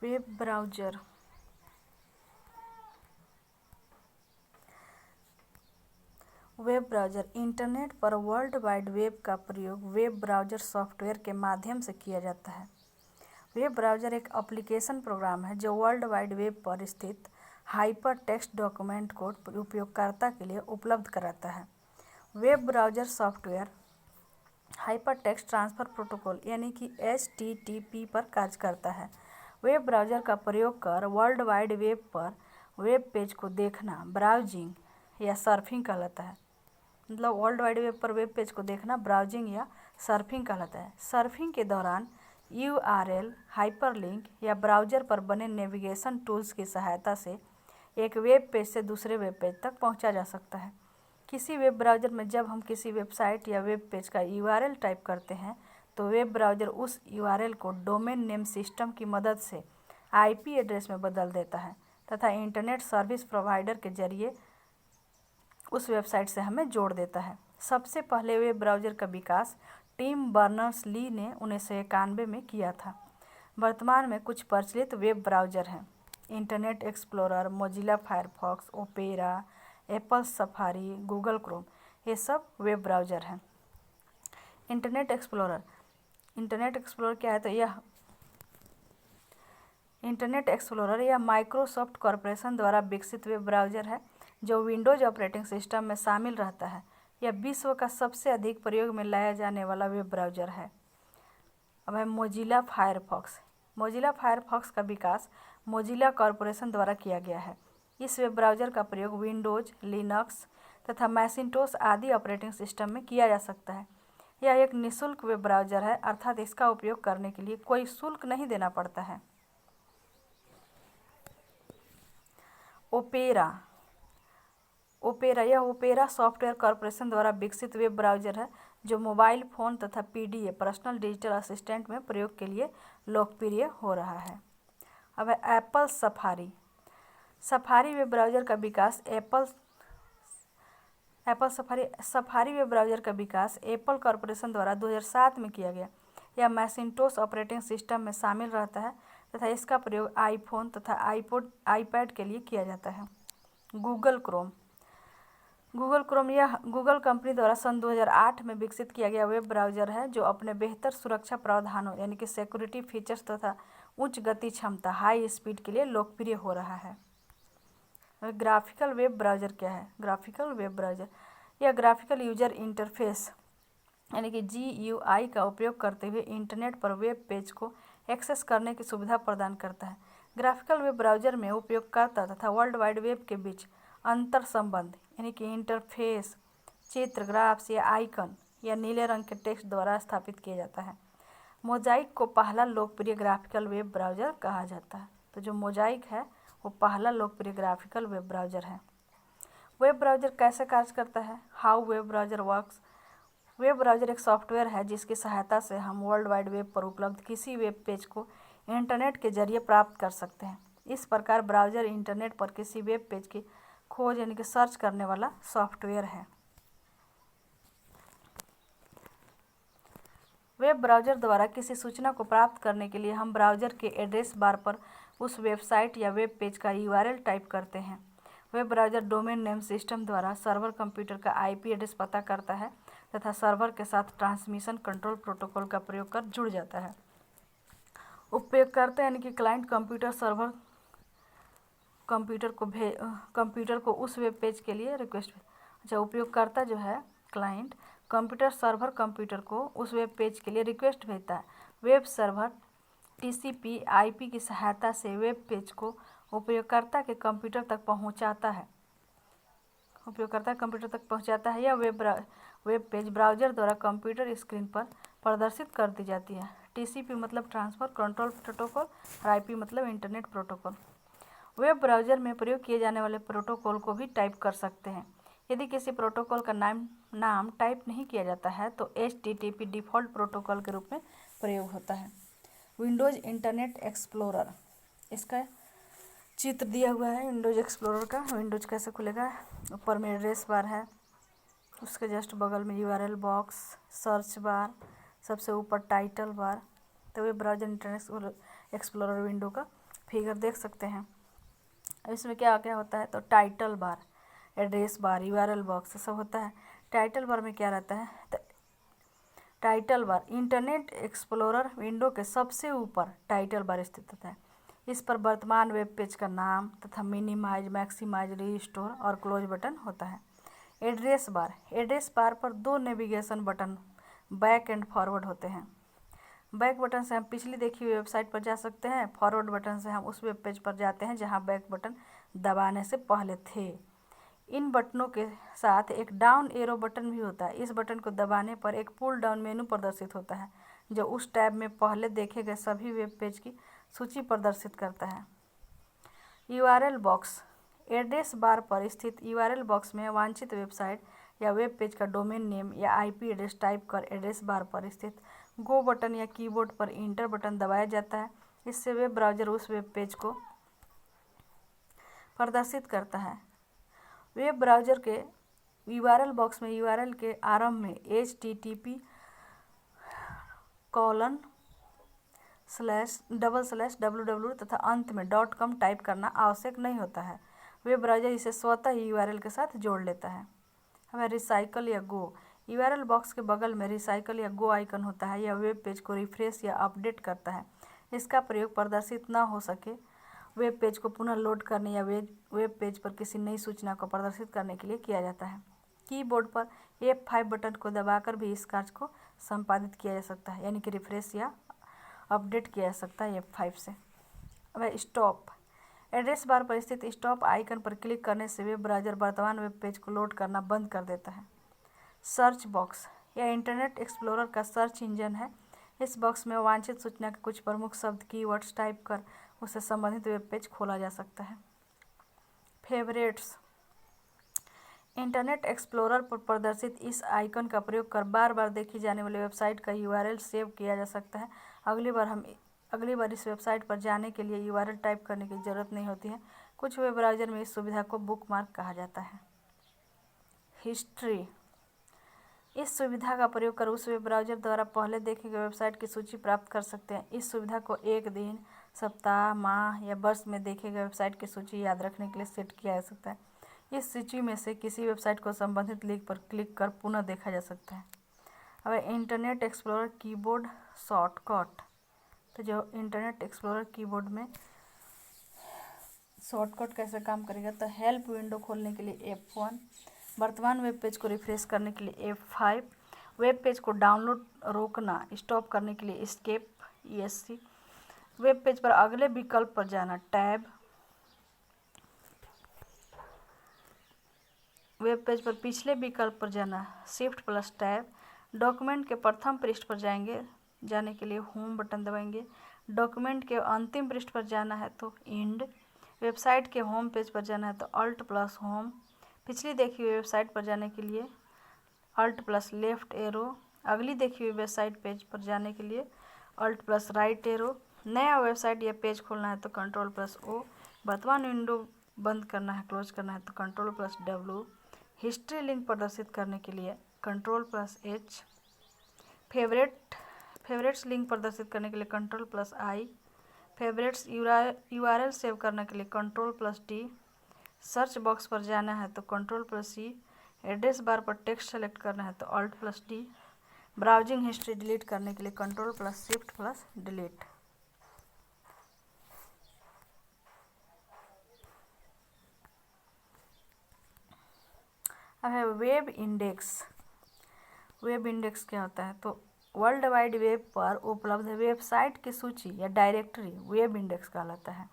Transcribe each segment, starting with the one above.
Web browser web browser internet पर world wide web का प्रयोग वेब ब्राउज़र सॉफ्टवेयर के माध्यम से किया जाता है। वेब ब्राउज़र एक एप्लीकेशन प्रोग्राम है जो वर्ल्ड वाइड वेब पर स्थित हाइपर टेक्स्ट डॉक्यूमेंट को उपयोगकर्ता के लिए उपलब्ध कराता है। Web browser software hyper text transfer protocol यानी कि HTTP पर कार्य करता है। वेब ब्राउज़र का प्रयोग कर वर्ल्ड वाइड वेब पर वेब पेज को देखना ब्राउजिंग या सर्फिंग कहलाता है। मतलब वर्ल्ड वाइड वेब पर वेब पेज को देखना ब्राउजिंग या सर्फिंग कहलाता है। सर्फिंग के दौरान URL, हाइपरलिंक या ब्राउज़र पर बने नेविगेशन टूल्स की सहायता से एक वेब पेज से दूसरे वेब पेज तक पहुंचा जा सकता है। किसी वेब ब्राउज़र में जब हम किसी वेबसाइट या वेब पेज का URL टाइप करते हैं तो वेब ब्राउज़र उस URL को डोमेन नेम सिस्टम की मदद से IP एड्रेस में बदल देता है तथा इंटरनेट सर्विस प्रोवाइडर के जरिए उस वेबसाइट से हमें जोड़ देता है। सबसे पहले वेब ब्राउज़र का विकास टिम बर्नर्स-ली ने 1991 में किया था। वर्तमान में कुछ प्रचलित वेब ब्राउज़र हैं: internet explorer, Mozilla Firefox, opera, Apple safari, Google Chrome, ये सब वेब ब्राउज़र हैं। इंटरनेट एक्सप्लोरर क्या है? तो इंटरनेट एक्सप्लोरर यह माइक्रोसॉफ्ट कॉरपोरेशन द्वारा विकसित वेब ब्राउज़र है जो विंडोज़ ऑपरेटिंग सिस्टम में शामिल रहता है। यह विश्व का सबसे अधिक प्रयोग में लाया जाने वाला वेब ब्राउज़र है। अब है मोजिला फायरफॉक्स। मोजिला फायरफॉक्स का विकास मोजिला कॉरपोरेशन द्वारा किया गया है। इस वेब ब्राउज़र का प्रयोग विंडोज़, लिनक्स तथा मैसिंटोश आदि ऑपरेटिंग सिस्टम में किया जा सकता है। यह एक निःशुल्क वेब ब्राउज़र है, अर्थात इसका उपयोग करने के लिए कोई शुल्क नहीं देना पड़ता है। ओपेरा यह ओपेरा सॉफ्टवेयर कॉरपोरेशन द्वारा विकसित वेब ब्राउज़र है जो मोबाइल फ़ोन तथा PDA पर्सनल डिजिटल असिस्टेंट में प्रयोग के लिए लोकप्रिय हो रहा है। अब है एप्पल सफारी वेब ब्राउज़र का विकास सफारी वेब ब्राउज़र का विकास एप्पल कॉरपोरेशन द्वारा 2007 में किया गया। यह मैसिंटोश ऑपरेटिंग सिस्टम में शामिल रहता है तथा इसका प्रयोग आईफोन तथा आईपैड के लिए किया जाता है। गूगल क्रोम यह गूगल कंपनी द्वारा सन 2008 में विकसित किया गया वेब ब्राउज़र है जो अपने बेहतर सुरक्षा प्रावधानों यानी कि सिक्योरिटी फीचर्स तथा उच्च गति क्षमता हाई स्पीड के लिए लोकप्रिय हो रहा है। ग्राफिकल वेब ब्राउज़र क्या है? ग्राफिकल वेब ब्राउज़र यह ग्राफिकल यूजर इंटरफेस यानी कि GUI का उपयोग करते हुए इंटरनेट पर वेब पेज को एक्सेस करने की सुविधा प्रदान करता है। ग्राफिकल वेब ब्राउज़र में उपयोगकर्ता तथा वर्ल्ड वाइड वेब के बीच अंतर संबंध यानी कि इंटरफेस चित्र, ग्राफ्स या आइकन या नीले रंग के टेक्स्ट द्वारा स्थापित किया जाता है। मोजाइक को पहला लोकप्रिय ग्राफिकल वेब ब्राउज़र कहा जाता है। तो जो मोजाइक है वो पहला लोकप्रिय ग्राफिकल वेब ब्राउज़र है। वेब ब्राउज़र कैसे कार्य करता है? How web browser works. Web browser एक सॉफ्टवेयर है जिसकी सहायता से हम वर्ल्ड वाइड वेब पर उपलब्ध किसी वेब पेज को इंटरनेट के जरिए प्राप्त कर सकते हैं। इस प्रकार ब्राउज़र इंटरनेट पर किसी वेब पेज की खोज यानी कि सर्च करने वाला सॉफ्टवेयर है। वेब ब्राउज़र द्वारा किसी सूचना को प्राप्त करने के लिए हम ब्राउज़र के एड्रेस बार पर उस वेबसाइट या वेब पेज का URL टाइप करते हैं। Web browser domain name system द्वारा सर्वर कंप्यूटर का IP एड्रेस पता करता है तथा सर्वर के साथ ट्रांसमिशन कंट्रोल प्रोटोकॉल का प्रयोग कर जुड़ जाता है। उपयोगकर्ता यानी कि क्लाइंट कंप्यूटर सर्वर कंप्यूटर को उस वेब पेज के लिए रिक्वेस्ट उपयोगकर्ता जो है क्लाइंट कंप्यूटर सर्वर कंप्यूटर को उस वेब पेज के लिए रिक्वेस्ट भेजता है। वेब सर्वर TCP/IP की सहायता से वेब पेज को उपयोगकर्ता के कंप्यूटर तक पहुंचाता है। यह वेब पेज ब्राउज़र द्वारा कंप्यूटर स्क्रीन पर प्रदर्शित कर दी जाती है। TCP मतलब ट्रांसफ़र कंट्रोल प्रोटोकॉल और IP मतलब इंटरनेट प्रोटोकॉल। वेब ब्राउज़र में प्रयोग किए जाने वाले प्रोटोकॉल को भी टाइप कर सकते हैं। यदि किसी प्रोटोकॉल का नाम टाइप नहीं किया जाता है तो HTTP डिफ़ॉल्ट प्रोटोकॉल के रूप में प्रयोग होता है। विंडोज़ इंटरनेट एक्सप्लोरर, इसका चित्र दिया हुआ है विंडोज़ एक्सप्लोरर का। विंडोज़ कैसे खुलेगा? ऊपर में एड्रेस बार है, उसके जस्ट बगल में URL बॉक्स, सर्च बार, सबसे ऊपर टाइटल बार। तो web browser internet explorer window का फिगर देख सकते हैं। इसमें क्या क्या होता है, तो title bar, address bar, URL box सब होता है। टाइटल बार में क्या रहता है, तो title bar internet explorer window के सबसे ऊपर टाइटल बार स्थित होता है। इस पर वर्तमान वेब पेज का नाम तथा मिनिमाइज, मैक्सिमाइज, रीस्टोर और क्लोज बटन होता है। एड्रेस बार पर दो navigation button back and forward होते हैं। बैक बटन से हम पिछली देखी हुई वेबसाइट पर जा सकते हैं, फॉरवर्ड बटन से हम उस वेब पेज पर जाते हैं जहां बैक बटन दबाने से पहले थे। इन बटनों के साथ एक डाउन एरो बटन भी होता है। इस बटन को दबाने पर एक पुल डाउन मेनू प्रदर्शित होता है जो उस टैब में पहले देखे गए सभी वेब पेज की सूची प्रदर्शित करता है। यूआरएल बॉक्स, एड्रेस बार पर स्थित यूआरएल बॉक्स में वांछित वेबसाइट या वेब पेज का डोमेन नेम या आईपी एड्रेस टाइप कर एड्रेस बार पर स्थित गो बटन या कीबोर्ड पर इंटर बटन दबाया जाता है। इससे वेब ब्राउज़र उस वेब पेज को प्रदर्शित करता है। वेब ब्राउज़र के यूआरएल बॉक्स में यूआरएल के आरंभ में http://www तथा अंत में .com टाइप करना आवश्यक नहीं होता है। वेब ब्राउज़र इसे स्वतः ही यूआरएल के साथ जोड़ लेता है। हमें रिसाइकल या गो, यूआरएल बॉक्स के बगल में रिसाइकल या गो आइकन होता है। यह वेब पेज को रिफ्रेश या अपडेट करता है। इसका प्रयोग प्रदर्शित न हो सके वेब पेज को पुनः लोड करने या वेब पेज पर किसी नई सूचना को प्रदर्शित करने के लिए किया जाता है। कीबोर्ड पर F5 बटन को दबाकर भी इस कार्य को संपादित किया जा सकता है, यानी कि रिफ्रेश या अपडेट किया जा सकता है F5 से। अब स्टॉप, एड्रेस बार पर स्थित स्टॉप आइकन पर क्लिक करने से वेब ब्राउज़र वर्तमान वेब पेज को लोड करना बंद कर देता है। सर्च बॉक्स, यह इंटरनेट एक्सप्लोरर का सर्च इंजन है। इस बॉक्स में वांछित सूचना के कुछ प्रमुख शब्द कीवर्ड्स टाइप कर उससे संबंधित वेब पेज खोला जा सकता है। फेवरेट्स, इंटरनेट एक्सप्लोरर पर प्रदर्शित इस आइकन का प्रयोग कर बार बार देखी जाने वाली वेबसाइट का यूआरएल सेव किया जा सकता है। अगली बार इस वेबसाइट पर जाने के लिए यूआरएल टाइप करने की ज़रूरत नहीं होती है। कुछ वेब ब्राउज़र में इस सुविधा को बुकमार्क कहा जाता है। हिस्ट्री, इस सुविधा का प्रयोग कर उस वेब ब्राउज़र द्वारा पहले देखे गए वेबसाइट की सूची प्राप्त कर सकते हैं। इस सुविधा को एक दिन, सप्ताह, माह या वर्ष में देखे गए वेबसाइट की सूची याद रखने के लिए सेट किया जा सकता है। इस सूची में से किसी वेबसाइट को संबंधित लिंक पर क्लिक कर पुनः देखा जा सकता है। अब इंटरनेट एक्सप्लोरर कीबोर्ड शॉर्टकट, तो जो इंटरनेट एक्सप्लोरर कीबोर्ड में शॉर्टकट कैसे काम करेगा, तो हेल्प विंडो खोलने के लिए F1, वर्तमान वेब पेज को रिफ्रेश करने के लिए F5, वेब पेज को डाउनलोड रोकना स्टॉप करने के लिए एस्केप ESC, वेब पेज पर अगले विकल्प पर जाना टैब, वेब पेज पर पिछले विकल्प पर जाना Shift+Tab, डॉक्यूमेंट के प्रथम पृष्ठ पर जाने के लिए होम बटन दबाएंगे। डॉक्यूमेंट के अंतिम पृष्ठ पर जाना है तो इंड, वेबसाइट के होम पेज पर जाना है तो Alt+Home, पिछली देखी हुई वेबसाइट पर जाने के लिए Alt+Left एरो, अगली देखी हुई वेबसाइट पेज पर जाने के लिए Alt+Right एरो, नया वेबसाइट या पेज खोलना है तो Ctrl+O, वर्तमान विंडो बंद करना है, क्लोज करना है तो Ctrl+W, हिस्ट्री लिंक प्रदर्शित करने के लिए Ctrl+H, फेवरेट्स लिंक प्रदर्शित करने के लिए Ctrl+I, फेवरेट्स यूआरएल सेव करने के लिए Ctrl+D, सर्च बॉक्स पर जाना है तो Ctrl+C, एड्रेस बार पर टेक्स्ट सेलेक्ट करना है तो Alt+D, ब्राउजिंग हिस्ट्री डिलीट करने के लिए Ctrl+Shift+Delete। अब है वेब इंडेक्स। वेब इंडेक्स क्या होता है, तो वर्ल्ड वाइड वेब पर उपलब्ध वेबसाइट की सूची या डायरेक्टरी वेब इंडेक्स कहलाता है।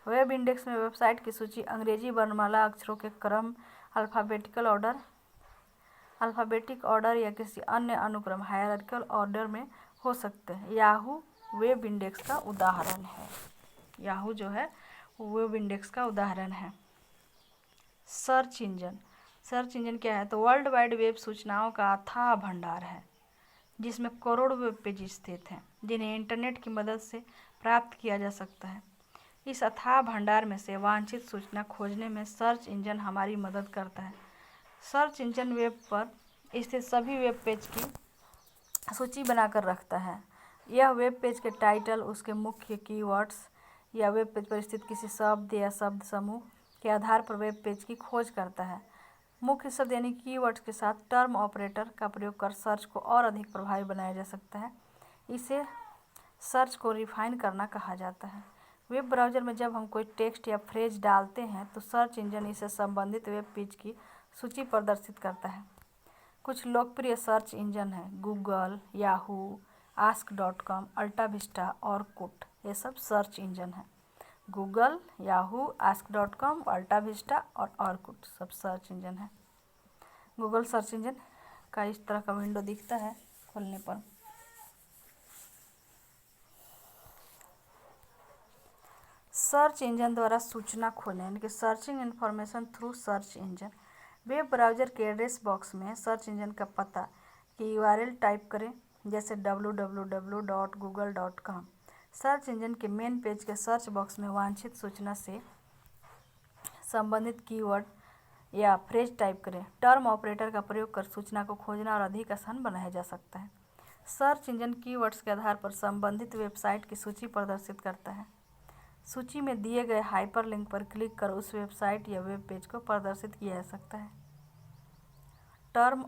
वेब इंडेक्स में वेबसाइट की सूची अंग्रेजी वर्णमाला अक्षरों के क्रम, अल्फ़ाबेटिक ऑर्डर या किसी अन्य अनुक्रम हायरार्किकल ऑर्डर में हो सकते हैं। याहू वेब इंडेक्स का उदाहरण है। याहू जो है वेब इंडेक्स का उदाहरण है। सर्च इंजन क्या है, तो वर्ल्ड वाइड वेब सूचनाओं का अथाह भंडार है जिसमें करोड़ों वेब पेज स्थित हैं जिन्हें इंटरनेट की मदद से प्राप्त किया जा सकता है। इस अथाह भंडार में से वांछित सूचना खोजने में सर्च इंजन हमारी मदद करता है। सर्च इंजन वेब पर स्थित सभी वेब पेज की सूची बनाकर रखता है। यह वेब पेज के टाइटल, उसके मुख्य कीवर्ड्स या वेब पेज पर स्थित किसी शब्द या शब्द समूह के आधार पर वेब पेज की खोज करता है। मुख्य शब्द यानी कीवर्ड्स के साथ टर्म ऑपरेटर का प्रयोग कर सर्च को और अधिक प्रभावी बनाया जा सकता है। इसे सर्च को रिफाइन करना कहा जाता है। वेब ब्राउज़र में जब हम कोई टेक्स्ट या फ्रेज डालते हैं तो सर्च इंजन इसे संबंधित वेब पेज की सूची प्रदर्शित करता है। कुछ लोकप्रिय सर्च इंजन हैं गूगल, याहू, आस्क.com, अल्टाविस्टा, ऑरकुट। ये सब सर्च इंजन हैं। गूगल, याहू, आस्क.com, अल्टाविस्टा और ऑरकुट सब सर्च इंजन हैं। गूगल सर्च इंजन का इस तरह का विंडो दिखता है खोलने पर। सर्च इंजन द्वारा सूचना खोजने यानी कि searching information through search engine. Web browser के एड्रेस बॉक्स में सर्च इंजन का पता की URL टाइप करें, जैसे www.google.com। सर्च इंजन के मेन पेज के सर्च बॉक्स में वांछित सूचना से संबंधित कीवर्ड या फ्रेज टाइप करें। टर्म ऑपरेटर का प्रयोग कर सूचना को खोजना और अधिक आसान बनाया जा सकता है। सर्च इंजन कीवर्ड्स के आधार पर संबंधित वेबसाइट की सूची प्रदर्शित करता है। सूची में दिए गए हाइपरलिंक पर क्लिक कर उस वेबसाइट या वेब पेज को प्रदर्शित किया जा सकता है। टर्म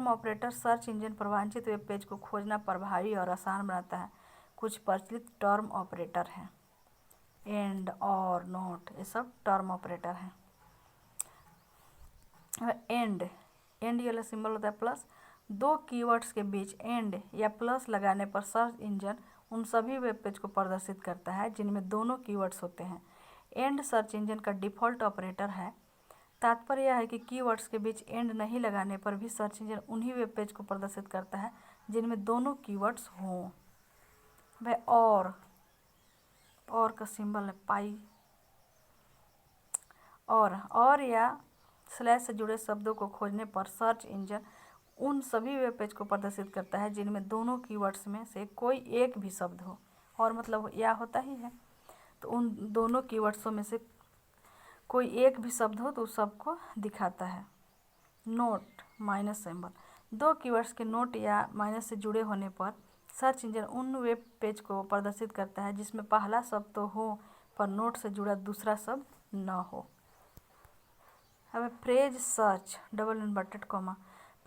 ऑपरेटर सर्च इंजन पर वांछित वेब पेज को खोजना प्रभावी और आसान बनाता है। कुछ प्रचलित टर्म ऑपरेटर हैं एंड, और, नॉट, ये सब टर्म ऑपरेटर हैं। एंड ये वाला सिंबल होता है प्लस। दो कीवर्ड्स के बीच एंड या प्लस लगाने पर सर्च इंजन उन सभी वेब पेज को प्रदर्शित करता है जिनमें दोनों कीवर्ड्स होते हैं। एंड सर्च इंजन का डिफ़ॉल्ट ऑपरेटर है। तात्पर्य यह है कि कीवर्ड्स के बीच एंड नहीं लगाने पर भी सर्च इंजन उन्हीं वेब पेज को प्रदर्शित करता है जिनमें दोनों कीवर्ड्स हों। वह और का सिंबल है पाई। और या स्लैश से जुड़े शब्दों को खोजने पर सर्च इंजन उन सभी वेब पेज को प्रदर्शित करता है जिनमें दोनों कीवर्ड्स में से कोई एक भी शब्द हो। और मतलब या होता ही है, तो उन दोनों कीवर्ड्सों में से कोई एक भी शब्द हो तो उस सबको दिखाता है। Note minus symbol. दो कीवर्ड्स के नोट या माइनस से जुड़े होने पर सर्च इंजन उन वेब पेज को प्रदर्शित करता है जिसमें पहला शब्द तो हो पर नोट से जुड़ा दूसरा शब्द न हो। अब phrase search double inverted comma.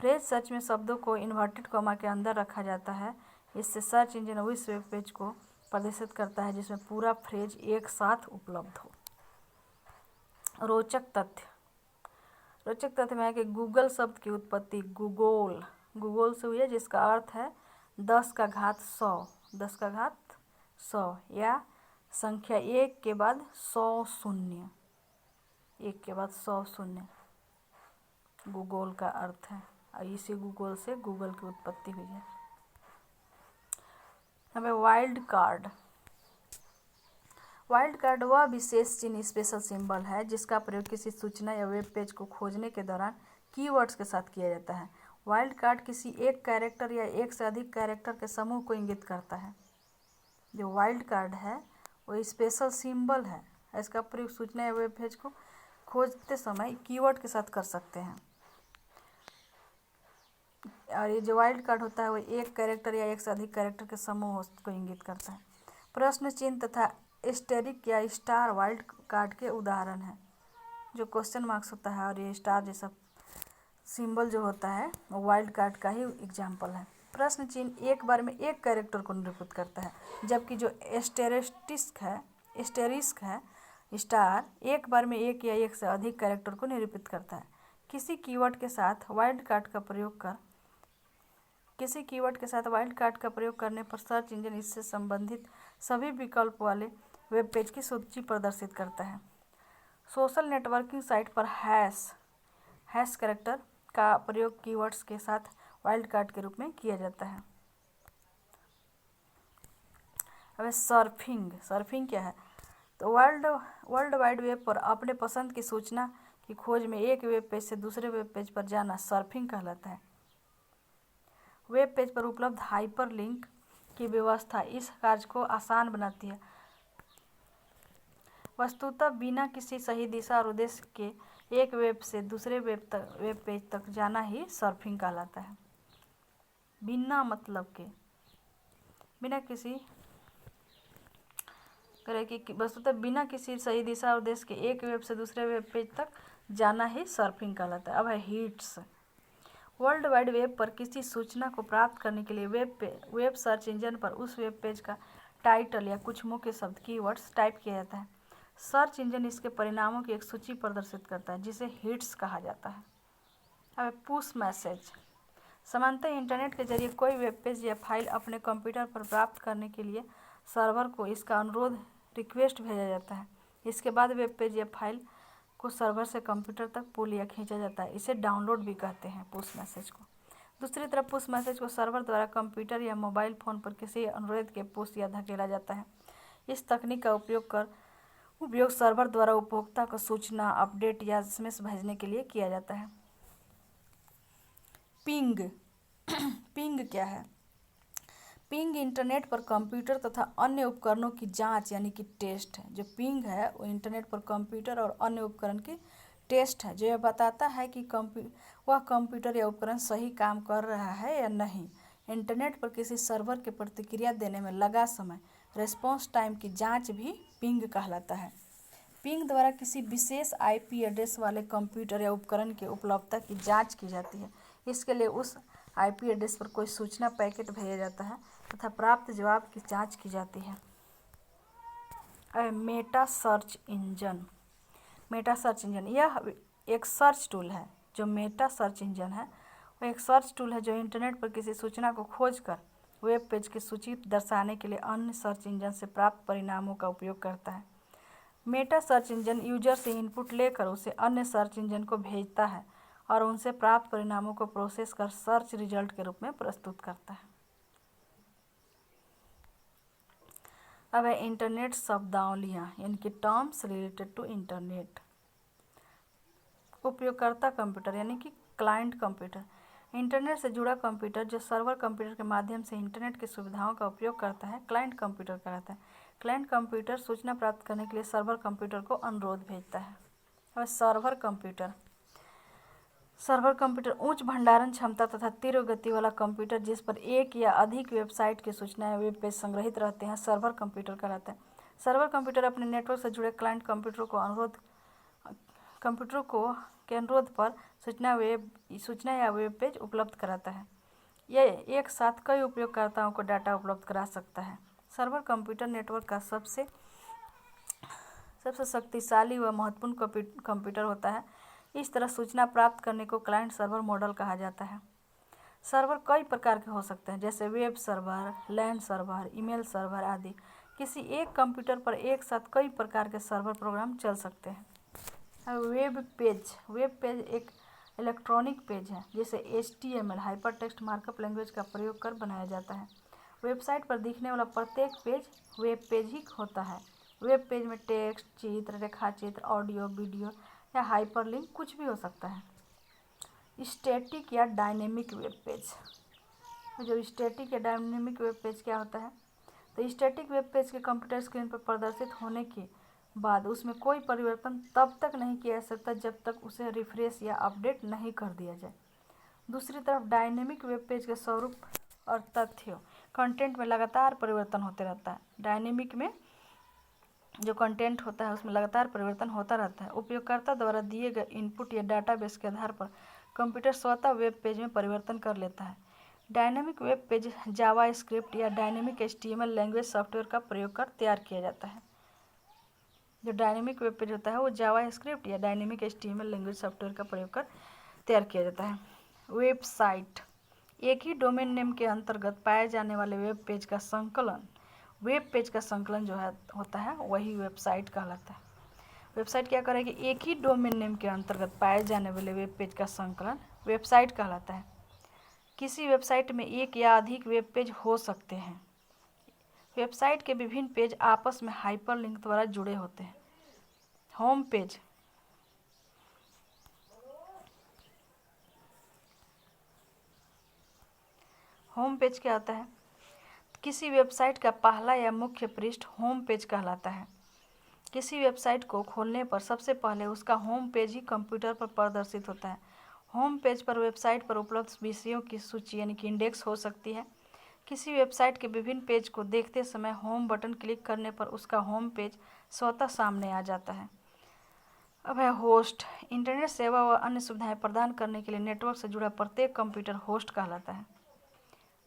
Phrase search में शब्दों को इन्वर्टेड कॉमा के अंदर रखा जाता है। इससे सर्च इंजन उस वेब पेज को प्रदर्शित करता है जिसमें पूरा फ्रेज एक साथ उपलब्ध हो। रोचक तथ्य में है कि गूगल शब्द की उत्पत्ति गूगल से हुई है, जिसका अर्थ है 10 का घात 100 या संख्या 1 के बाद 100 शून्य, 1 के बाद 100 शून्य गूगल का अर्थ है। और इसी गूगल से गूगल की उत्पत्ति हुई है। हमें वाइल्ड कार्ड वह विशेष चिन्ह स्पेशल सिंबल है जिसका प्रयोग किसी सूचना या वेब पेज को खोजने के दौरान कीवर्ड्स के साथ किया जाता है। वाइल्ड कार्ड किसी एक कैरेक्टर या एक से अधिक कैरेक्टर के समूह को इंगित करता है। जो वाइल्ड कार्ड है वो स्पेशल सिंबल है। इसका प्रयोग सूचना या वेब पेज को खोजते समय कीवर्ड के साथ कर सकते हैं। और ये जो वाइल्ड कार्ड होता है वो एक कैरेक्टर या एक से अधिक कैरेक्टर के समूह को इंगित करता है। प्रश्न चिन्ह तथा एस्टेरिक या स्टार वाइल्ड कार्ड के उदाहरण हैं। जो क्वेश्चन मार्क्स होता है और ये स्टार जैसा सिंबल जो होता है वो वाइल्ड कार्ड का ही एग्जाम्पल है। प्रश्न चिन्ह एक बार में एक कैरेक्टर को निरूपित करता है, जबकि जो एस्टेरिस्क है स्टार एक बार में एक या एक से अधिक कैरेक्टर को निरूपित करता है। किसी कीवर्ड के साथ वाइल्ड कार्ड का प्रयोग करने पर सर्च इंजन इससे संबंधित सभी विकल्प वाले वेब पेज की सूची प्रदर्शित करता है। सोशल नेटवर्किंग साइट पर हैश कैरेक्टर का प्रयोग कीवर्ड्स के साथ वाइल्ड कार्ड के रूप में किया जाता है। अब सर्फिंग क्या है? तो वर्ल्ड वाइड वेब पर अपने पसंद की सूचना की खोज में एक वेब पेज से दूसरे वेब पेज पर जाना सर्फिंग कहलाता है। वेब पेज पर उपलब्ध हाइपरलिंक की व्यवस्था इस कार्य को आसान बनाती है। वस्तुतः बिना किसी सही दिशा और उद्देश्य के एक वेब से दूसरे वेब पेज तक जाना ही सर्फिंग कहलाता है। बिना मतलब के बिना किसी तरह की वस्तुतः बिना किसी सही दिशा और उद्देश्य के एक वेब से दूसरे वेब पेज तक जाना ही सर्फिंग कहलाता है। अब है हिट्स। वर्ल्ड वाइड वेब पर किसी सूचना को प्राप्त करने के लिए वेब सर्च इंजन पर उस वेब पेज का टाइटल या कुछ मुख्य शब्द कीवर्ड्स टाइप किया जाता है। सर्च इंजन इसके परिणामों की एक सूची प्रदर्शित करता है जिसे हिट्स कहा जाता है। अब पुश मैसेज। सामान्यतः इंटरनेट के जरिए कोई वेब पेज या फाइल अपने कंप्यूटर पर प्राप्त करने के लिए सर्वर को इसका अनुरोध रिक्वेस्ट भेजा जाता है। इसके बाद वेब पेज या फाइल को सर्वर से कंप्यूटर तक पुल या खींचा जाता है। इसे डाउनलोड भी कहते हैं पुश मैसेज को। दूसरी तरफ पुश मैसेज को सर्वर द्वारा कंप्यूटर या मोबाइल फ़ोन पर किसी अनुरोध के पुश या धकेला जाता है। इस तकनीक का उपयोग सर्वर द्वारा उपभोक्ता को सूचना, अपडेट या एसएमएस भेजने के लिए किया जाता है। पिंग। पिंग क्या है? पिंग इंटरनेट पर कंप्यूटर तथा अन्य उपकरणों की जांच यानी कि टेस्ट है। जो पिंग है वो इंटरनेट पर कंप्यूटर और अन्य उपकरण की टेस्ट है, जो यह बताता है कि वह कंप्यूटर या उपकरण सही काम कर रहा है या नहीं। इंटरनेट पर किसी सर्वर के प्रतिक्रिया देने में लगा समय, रेस्पॉन्स टाइम की जांच भी पिंग कहलाता है। पिंग द्वारा किसी विशेष आईपी एड्रेस वाले कंप्यूटर या उपकरण की उपलब्धता की जांच की जाती है। इसके लिए उस आईपी एड्रेस पर कोई सूचना पैकेट भेजा जाता है तथा प्राप्त जवाब की जांच की जाती है। Meta search engine. Meta search engine यह एक सर्च टूल है। जो मेटा सर्च इंजन है वह एक सर्च टूल है जो इंटरनेट पर किसी सूचना को खोजकर वेब पेज की सूची दर्शाने के लिए अन्य सर्च इंजन से प्राप्त परिणामों का उपयोग करता है। मेटा सर्च इंजन यूजर से इनपुट लेकर उसे अन्य सर्च इंजन को भेजता है और उनसे प्राप्त परिणामों को प्रोसेस कर सर्च रिजल्ट के रूप में प्रस्तुत करता है। अब है इंटरनेट शब्दावलियाँ यानी कि टर्म्स रिलेटेड टू इंटरनेट। उपयोगकर्ता कंप्यूटर यानी कि क्लाइंट कंप्यूटर। इंटरनेट से जुड़ा कंप्यूटर जो सर्वर कंप्यूटर के माध्यम से इंटरनेट की सुविधाओं का उपयोग करता है क्लाइंट कंप्यूटर कहलाता है। क्लाइंट कंप्यूटर सूचना प्राप्त करने के लिए सर्वर कंप्यूटर को अनुरोध भेजता है। अब सर्वर कंप्यूटर। सर्वर कंप्यूटर उच्च भंडारण क्षमता तथा तीव्र गति वाला कंप्यूटर जिस पर एक या अधिक वेबसाइट की सूचनाएं वेब पेज संग्रहित रहते हैं सर्वर कंप्यूटर कहलाता है। सर्वर कंप्यूटर अपने नेटवर्क से जुड़े क्लाइंट कंप्यूटरों के अनुरोध पर सूचना या वेब पेज उपलब्ध कराता है। यह एक साथ कई उपयोगकर्ताओं को डाटा उपलब्ध करा सकता है। सर्वर कंप्यूटर नेटवर्क का सबसे शक्तिशाली व महत्वपूर्ण कंप्यूटर होता है। इस तरह सूचना प्राप्त करने को क्लाइंट सर्वर मॉडल कहा जाता है। सर्वर कई प्रकार के हो सकते हैं जैसे वेब सर्वर, लैन सर्वर, ईमेल सर्वर आदि। किसी एक कंप्यूटर पर एक साथ कई प्रकार के सर्वर प्रोग्राम चल सकते हैं। वेब पेज एक इलेक्ट्रॉनिक पेज है जिसे HTML हाइपरटेक्स्ट मार्कअप लैंग्वेज का प्रयोग कर बनाया जाता है। वेबसाइट पर दिखने वाला प्रत्येक पेज वेब पेज ही होता है। वेब पेज में टेक्स्ट, चित्र, रेखाचित्र, ऑडियो, वीडियो या हाइपरलिंक कुछ भी हो सकता है। स्टैटिक या डायनेमिक वेब पेज। जो स्टैटिक या डायनेमिक वेब पेज क्या होता है? तो स्टैटिक वेब पेज के कंप्यूटर स्क्रीन पर प्रदर्शित होने के बाद उसमें कोई परिवर्तन तब तक नहीं किया जा सकता जब तक उसे रिफ्रेश या अपडेट नहीं कर दिया जाए। दूसरी तरफ डायनेमिक वेब पेज के स्वरूप और तथ्यों कंटेंट में लगातार परिवर्तन होते रहता है। डायनेमिक में जो कंटेंट होता है उसमें लगातार परिवर्तन होता रहता है। उपयोगकर्ता द्वारा दिए गए इनपुट या डाटाबेस के आधार पर कंप्यूटर स्वतः वेब पेज में परिवर्तन कर लेता है। डायनेमिक वेब पेज जावास्क्रिप्ट या डायनेमिक HTML लैंग्वेज सॉफ्टवेयर का प्रयोग कर तैयार किया जाता है। जो डायनेमिक वेब पेज होता है वो जावास्क्रिप्ट या डायनेमिक HTML लैंग्वेज सॉफ्टवेयर का प्रयोग कर तैयार किया जाता है। वेबसाइट एक ही डोमेन नेम के अंतर्गत पाए जाने वाले वेब पेज का संकलन जो है होता है वही वेबसाइट कहलाता है। वेबसाइट क्या करेगी? एक ही डोमेन नेम के अंतर्गत पाए जाने वाले वेब पेज का संकलन वेबसाइट कहलाता है। किसी वेबसाइट में एक या अधिक वेब पेज हो सकते हैं। वेबसाइट के विभिन्न पेज आपस में हाइपरलिंक द्वारा जुड़े होते हैं। होम पेज क्या होता है? किसी वेबसाइट का पहला या मुख्य पृष्ठ होम पेज कहलाता है। किसी वेबसाइट को खोलने पर सबसे पहले उसका होम पेज ही कंप्यूटर पर प्रदर्शित होता है। होम पेज पर वेबसाइट पर उपलब्ध विषयों की सूची यानी कि इंडेक्स हो सकती है। किसी वेबसाइट के विभिन्न पेज को देखते समय होम बटन क्लिक करने पर उसका होम पेज स्वतः सामने आ जाता है। अब है होस्ट। इंटरनेट सेवा व अन्य सुविधाएं प्रदान करने के लिए नेटवर्क से जुड़ा प्रत्येक कंप्यूटर होस्ट कहलाता है।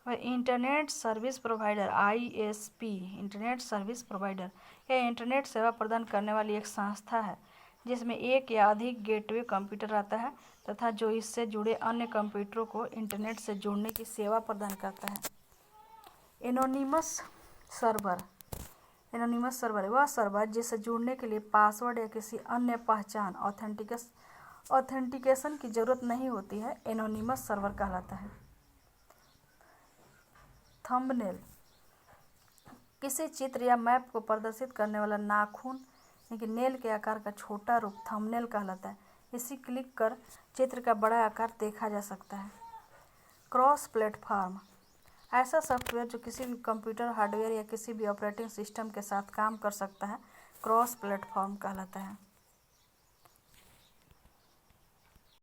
वह internet service provider ISP। Internet service provider यह इंटरनेट सेवा प्रदान करने वाली एक संस्था है जिसमें एक या अधिक गेटवे कंप्यूटर आता है तथा जो इससे जुड़े अन्य कंप्यूटरों को इंटरनेट से जोड़ने की सेवा प्रदान करता है। Anonymous server. एनोनिमस सर्वर वह सर्वर जिससे जुड़ने के लिए पासवर्ड या किसी अन्य पहचान ऑथेंटिकेशन की जरूरत नहीं होती है, एनोनिमस सर्वर कहलाता है। थंबनेल किसी चित्र या मैप को प्रदर्शित करने वाला नाखून यानी कि नेल के आकार का छोटा रूप थंबनेल कहलाता है। इसी क्लिक कर चित्र का बड़ा आकार देखा जा सकता है। क्रॉस प्लेटफॉर्म ऐसा सॉफ्टवेयर जो किसी भी कंप्यूटर हार्डवेयर या किसी भी ऑपरेटिंग सिस्टम के साथ काम कर सकता है, क्रॉस प्लेटफॉर्म कहलाता है।